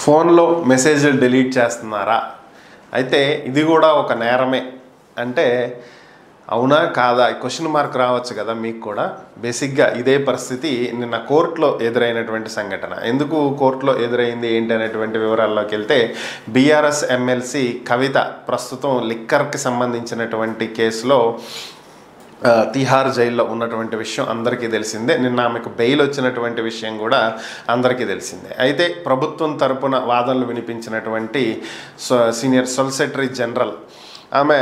ఫోన్లో మెసేజ్లు డిలీట్ చేస్తున్నారా? అయితే ఇది కూడా ఒక నేరమే అంటే అవునా కాదా క్వశ్చన్ మార్క్ రావచ్చు కదా మీకు కూడా. బేసిక్గా ఇదే పరిస్థితి నిన్న కోర్టులో ఎదురైనటువంటి సంఘటన. ఎందుకు కోర్టులో ఎదురైంది ఏంటి అనేటువంటి వివరాల్లోకి వెళ్తే, బీఆర్ఎస్ ఎమ్మెల్సీ కవిత ప్రస్తుతం లిక్కర్కి సంబంధించినటువంటి కేసులో తిహార్ జైల్లో ఉన్నటువంటి విషయం అందరికీ తెలిసిందే. నిన్న ఆమెకు బెయిల్ వచ్చినటువంటి విషయం కూడా అందరికీ తెలిసిందే. అయితే ప్రభుత్వం తరపున వాదనలు వినిపించినటువంటి సీనియర్ సొలిసిటరీ జనరల్ ఆమె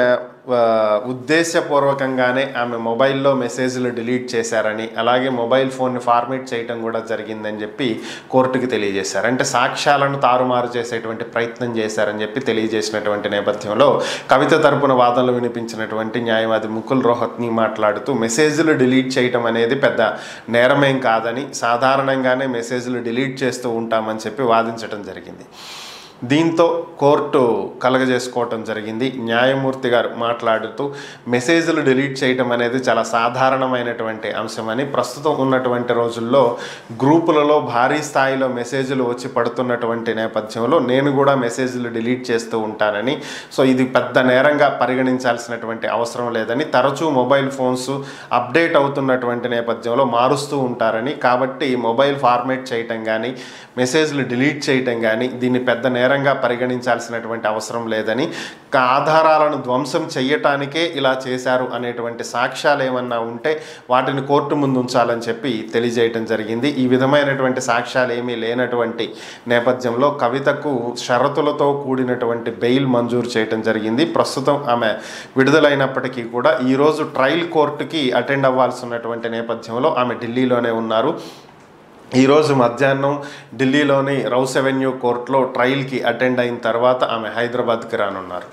ఉద్దేశపూర్వకంగానే ఆమె మొబైల్లో మెసేజ్లు డిలీట్ చేశారని, అలాగే మొబైల్ ఫోన్ని ఫార్మేట్ చేయటం కూడా జరిగిందని చెప్పి కోర్టుకి తెలియజేశారు. అంటే సాక్ష్యాలను తారుమారు చేసేటువంటి ప్రయత్నం చేశారని చెప్పి తెలియజేసినటువంటి నేపథ్యంలో కవిత తరపున వాదనలు వినిపించినటువంటి న్యాయవాది ముకుల్ రోహత్ని మాట్లాడుతూ మెసేజ్లు డిలీట్ చేయటం అనేది పెద్ద నేరమేం కాదని, సాధారణంగానే మెసేజ్లు డిలీట్ చేస్తూ ఉంటామని చెప్పి వాదించడం జరిగింది. దీంతో కోర్టు కలగజేసుకోవటం జరిగింది. న్యాయమూర్తి గారు మాట్లాడుతూ మెసేజ్లు డిలీట్ చేయటం అనేది చాలా సాధారణమైనటువంటి అంశమని, ప్రస్తుతం ఉన్నటువంటి రోజుల్లో గ్రూపులలో భారీ స్థాయిలో మెసేజ్లు వచ్చి పడుతున్నటువంటి నేపథ్యంలో నేను కూడా మెసేజ్లు డిలీట్ చేస్తూ ఉంటానని, సో ఇది పెద్ద నేరంగా పరిగణించాల్సినటువంటి అవసరం లేదని, తరచూ మొబైల్ ఫోన్స్ అప్డేట్ అవుతున్నటువంటి నేపథ్యంలో మారుస్తూ ఉంటారని, కాబట్టి మొబైల్ ఫార్మేట్ చేయటం కానీ మెసేజ్లు డిలీట్ చేయటం కానీ దీన్ని పెద్ద నేరంగా పరిగణించాల్సినటువంటి అవసరం లేదని, ఆధారాలను ధ్వంసం చేయటానికే ఇలా చేశారు అనేటువంటి సాక్ష్యాలు ఏమన్నా ఉంటే వాటిని కోర్టు ముందు ఉంచాలని చెప్పి తెలియజేయటం జరిగింది. ఈ విధమైనటువంటి సాక్ష్యాలు ఏమీ లేనటువంటి నేపథ్యంలో కవితకు షరతులతో కూడినటువంటి బెయిల్ మంజూరు చేయటం జరిగింది. ప్రస్తుతం ఆమె విడుదలైనప్పటికీ కూడా ఈరోజు ట్రయల్ కోర్టుకి అటెండ్ అవ్వాల్సి ఉన్నటువంటి నేపథ్యంలో ఆమె ఢిల్లీలోనే ఉన్నారు. ఈరోజు మధ్యాహ్నం ఢిల్లీలోని రౌస్ అవెన్యూ కోర్టులో ట్రయల్కి అటెండ్ అయిన తర్వాత ఆమె హైదరాబాద్కి రానున్నారు.